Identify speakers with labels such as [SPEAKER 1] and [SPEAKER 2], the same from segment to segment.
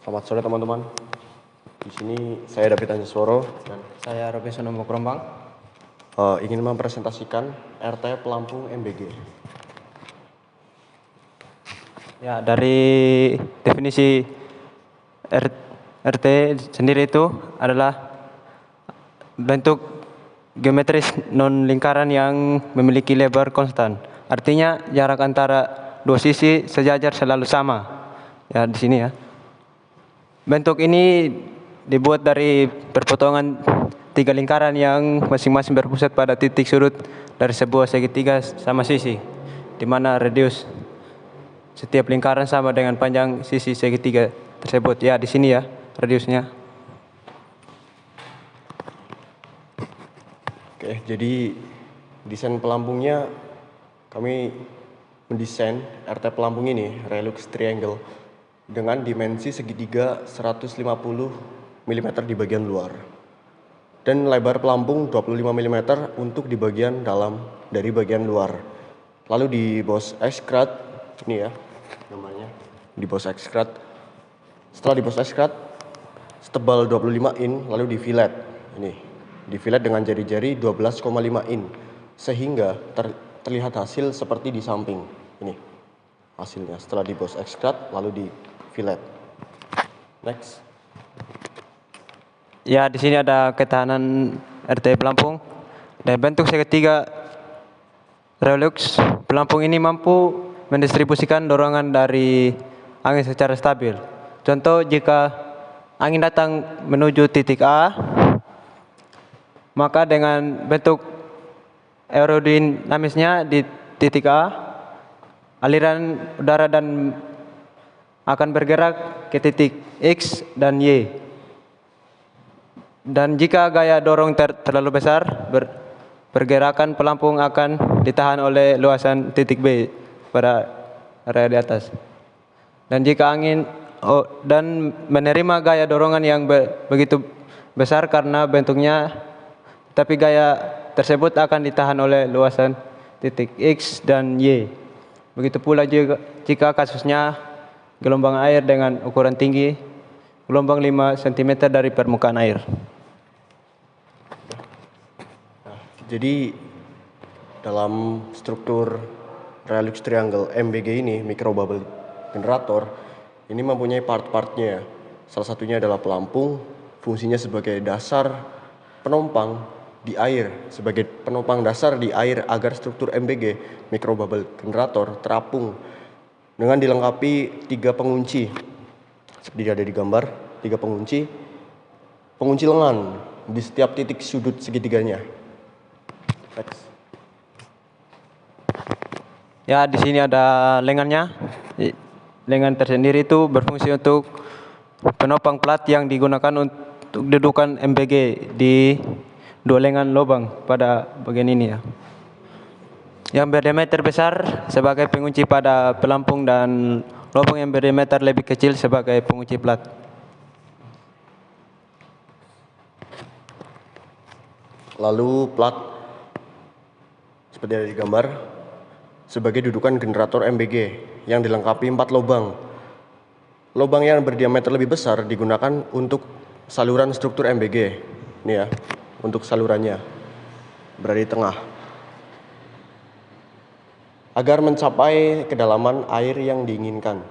[SPEAKER 1] Selamat sore teman-teman. Di sini saya David Anjasworo dan
[SPEAKER 2] Saya Robinson Omokrombang.
[SPEAKER 1] ingin mempresentasikan RT Pelampung MBG.
[SPEAKER 2] Ya, dari definisi RT sendiri itu adalah bentuk geometris non lingkaran yang memiliki lebar konstan. Artinya jarak antara dua sisi sejajar selalu sama. Ya, di sini ya. Bentuk ini dibuat dari perpotongan tiga lingkaran yang masing-masing berpusat pada titik sudut dari sebuah segitiga sama sisi, di mana radius setiap lingkaran sama dengan panjang sisi segitiga tersebut. Ya, di sini ya radiusnya.
[SPEAKER 1] Oke, jadi desain pelampungnya kami mendesain RT Pelampung ini Relux Triangle dengan dimensi segitiga 150 mm di bagian luar dan lebar pelampung 25 mm untuk di bagian dalam dari bagian luar. Lalu di boss X-Crad ini ya namanya, di boss X-Crad. Setelah di boss X-Crad setebal 25 in lalu di fillet. Ini di fillet dengan jari-jari 12,5 in sehingga terlihat hasil seperti di samping. Ini hasilnya setelah di boss X-Crad lalu di fillet. Next.
[SPEAKER 2] Ya, di sini ada ketahanan RT pelampung dan bentuk segitiga Relux pelampung ini mampu mendistribusikan dorongan dari angin secara stabil. Contoh, jika angin datang menuju titik A, maka dengan bentuk aerodinamisnya di titik A, aliran udara dan akan bergerak ke titik X dan Y. Dan jika gaya dorong terlalu besar, pergerakan pelampung akan ditahan oleh luasan titik B pada area di atas. Dan jika angin dan menerima gaya dorongan yang begitu besar karena bentuknya, tapi gaya tersebut akan ditahan oleh luasan titik X dan Y. Begitu pula jika kasusnya gelombang air dengan ukuran tinggi, gelombang 5 cm dari permukaan air.
[SPEAKER 1] Jadi dalam struktur Relux Triangle MBG ini, micro bubble generator, ini mempunyai part-partnya. Salah satunya adalah pelampung, fungsinya sebagai dasar penopang di air, sebagai penopang dasar di air agar struktur MBG, micro bubble generator, terapung dengan dilengkapi 3 pengunci. Seperti ada di gambar, 3 pengunci lengan di setiap titik sudut segitiganya.
[SPEAKER 2] Ya, di sini ada lengannya. Lengan tersendiri itu berfungsi untuk penopang plat yang digunakan untuk dudukan MBG di dua lengan lubang pada bagian ini ya. Yang berdiameter besar sebagai pengunci pada pelampung dan lubang yang berdiameter lebih kecil sebagai pengunci plat.
[SPEAKER 1] Lalu plat seperti ada di gambar sebagai dudukan generator MBG yang dilengkapi 4 lubang. Lubang yang berdiameter lebih besar digunakan untuk saluran struktur MBG. Ini ya, untuk salurannya berada di tengah. Agar mencapai kedalaman air yang diinginkan.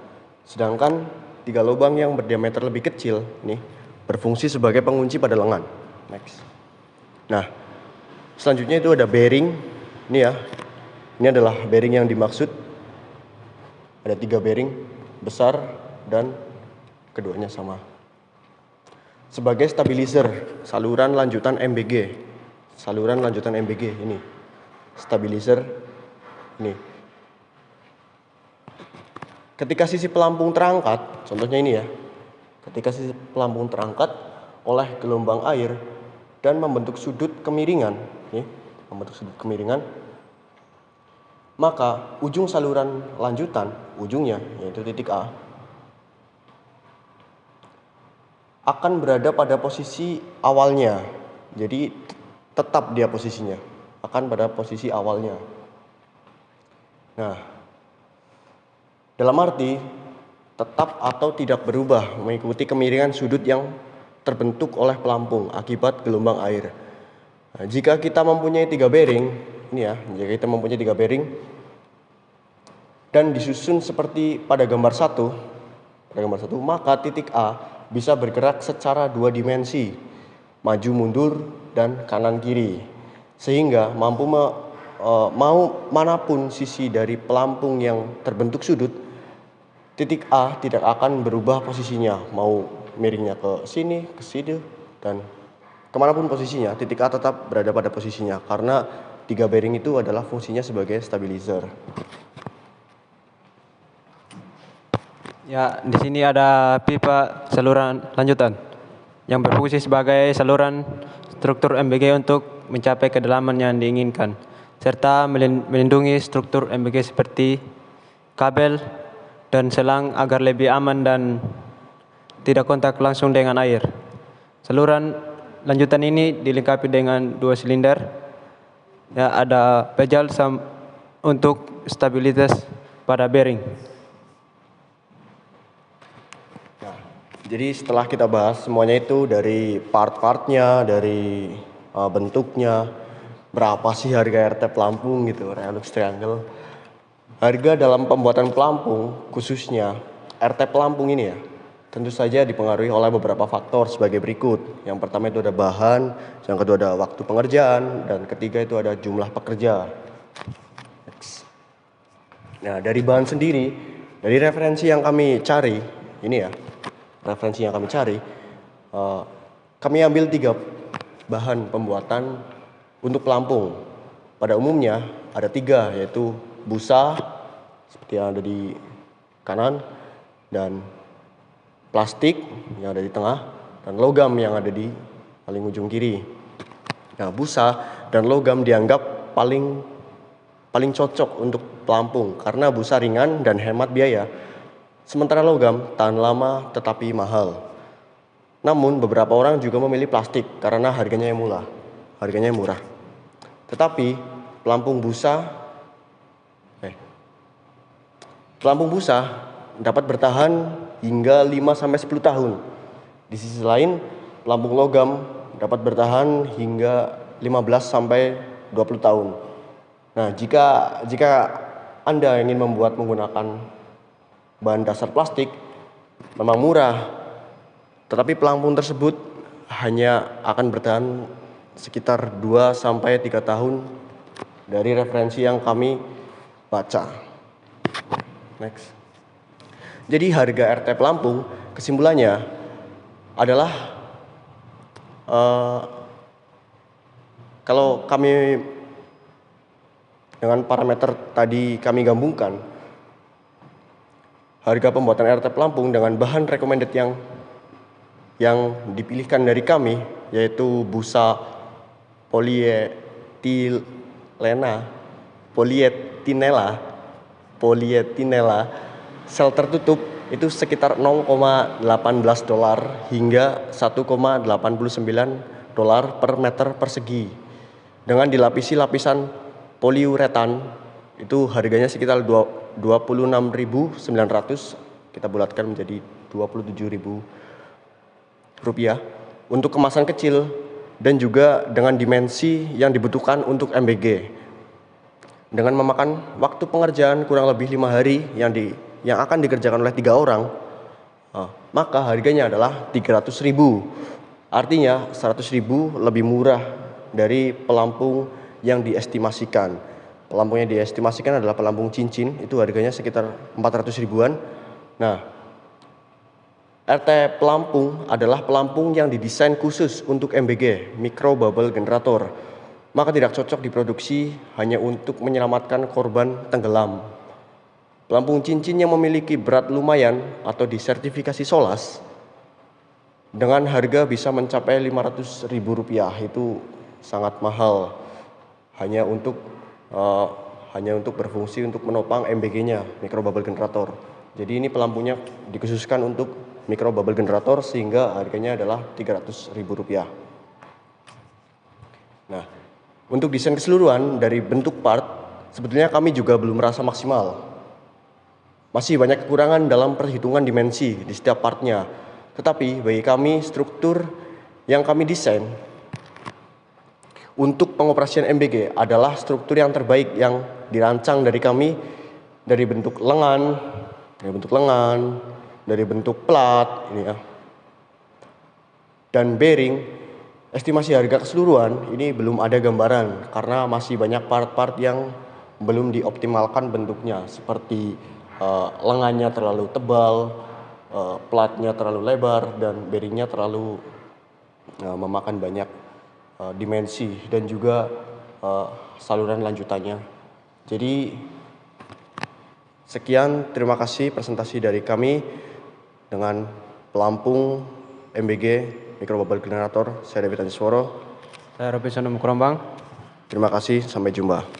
[SPEAKER 1] Sedangkan 3 lubang yang berdiameter lebih kecil nih berfungsi sebagai pengunci pada lengan. Next. Nah, selanjutnya itu ada bearing. Ini ya, ini adalah bearing yang dimaksud. Ada 3 bearing besar dan keduanya sama. Sebagai stabilizer saluran lanjutan MBG. Saluran lanjutan MBG ini. Stabilizer ini. Ketika sisi pelampung terangkat, contohnya ini ya. Ketika sisi pelampung terangkat oleh gelombang air dan membentuk sudut kemiringan, nih, membentuk sudut kemiringan, maka ujung saluran lanjutan, ujungnya yaitu titik A, akan berada pada posisi awalnya. Jadi tetap dia posisinya, akan pada posisi awalnya. Nah, dalam arti tetap atau tidak berubah mengikuti kemiringan sudut yang terbentuk oleh pelampung akibat gelombang air. Nah, jika kita mempunyai 3 bearing, ini ya, jika kita mempunyai 3 bearing dan disusun seperti pada gambar 1, maka titik A bisa bergerak secara 2 dimensi, maju mundur dan kanan kiri, sehingga mampu mau manapun sisi dari pelampung yang terbentuk sudut, titik A tidak akan berubah posisinya, mau miringnya ke sini, ke sini, dan kemanapun posisinya, titik A tetap berada pada posisinya, karena 3 bearing itu adalah fungsinya sebagai stabilizer.
[SPEAKER 2] Ya, di sini ada pipa saluran lanjutan yang berfungsi sebagai saluran struktur MBG untuk mencapai kedalaman yang diinginkan, serta melindungi struktur MBG seperti kabel dan selang agar lebih aman dan tidak kontak langsung dengan air. Saluran lanjutan ini dilengkapi dengan 2 silinder. Ya, ada pejal untuk stabilitas pada bearing.
[SPEAKER 1] Jadi setelah kita bahas semuanya itu dari part-partnya, dari bentuknya, berapa sih harga RT pelampung gitu, Relux Triangle. Harga dalam pembuatan pelampung, khususnya RT pelampung ini ya, tentu saja dipengaruhi oleh beberapa faktor sebagai berikut. Yang pertama itu ada bahan, yang kedua ada waktu pengerjaan, dan ketiga itu ada jumlah pekerja. Nah, dari bahan sendiri, dari referensi yang kami cari, ini ya, referensi yang kami cari, kami ambil 3 bahan pembuatan untuk pelampung. Pada umumnya ada 3, yaitu busa seperti yang ada di kanan, dan plastik yang ada di tengah, dan logam yang ada di paling ujung kiri. Nah, busa dan logam dianggap paling cocok untuk pelampung karena busa ringan dan hemat biaya. Sementara logam tahan lama tetapi mahal. Namun beberapa orang juga memilih plastik karena harganya murah. Tetapi pelampung busa dapat bertahan hingga 5-10 tahun. Di sisi lain, pelampung logam dapat bertahan hingga 15-20 tahun. Nah, jika Anda ingin menggunakan bahan dasar plastik, memang murah, tetapi pelampung tersebut hanya akan bertahan sekitar 2-3 tahun dari referensi yang kami baca. Next. Jadi harga RT pelampung kesimpulannya adalah kalau kami dengan parameter tadi kami gabungkan, harga pembuatan RT pelampung dengan bahan recommended yang dipilihkan dari kami, yaitu busa polietinela sel tertutup, itu sekitar $0,18 hingga $1,89 per meter persegi. Dengan dilapisi lapisan poliuretan, itu harganya sekitar 26.900, kita bulatkan menjadi 27.000 rupiah untuk kemasan kecil, dan juga dengan dimensi yang dibutuhkan untuk MBG. Dengan memakan waktu pengerjaan kurang lebih 5 hari yang akan dikerjakan oleh 3 orang, maka harganya adalah 300.000. Artinya 100.000 lebih murah dari pelampung yang diestimasikan. Pelampung yang diestimasikan adalah pelampung cincin, itu harganya sekitar 400 ribuan. Nah, RT pelampung adalah pelampung yang didesain khusus untuk MBG, micro bubble generator. Maka tidak cocok diproduksi hanya untuk menyelamatkan korban tenggelam. Pelampung cincin yang memiliki berat lumayan atau disertifikasi SOLAS dengan harga bisa mencapai Rp500.000, itu sangat mahal. Hanya untuk berfungsi untuk menopang MBG-nya, micro bubble generator. Jadi ini pelampungnya dikhususkan untuk micro bubble generator sehingga harganya adalah Rp300.000. Nah, untuk desain keseluruhan dari bentuk part, sebetulnya kami juga belum merasa maksimal. Masih banyak kekurangan dalam perhitungan dimensi di setiap partnya. Tetapi bagi kami, struktur yang kami desain untuk pengoperasian MBG adalah struktur yang terbaik yang dirancang dari kami, dari bentuk lengan, dari bentuk plat, ini ya, dan bearing. Estimasi harga keseluruhan ini belum ada gambaran karena masih banyak part-part yang belum dioptimalkan bentuknya, seperti lengannya terlalu tebal, platnya terlalu lebar, dan bearingnya terlalu memakan banyak dimensi dan juga saluran lanjutannya. Jadi sekian, terima kasih presentasi dari kami dengan pelampung MBG Micro Bubble Generator. Saya David Anjisworo.
[SPEAKER 2] Saya Robinson Mukrombang.
[SPEAKER 1] Terima kasih, sampai jumpa.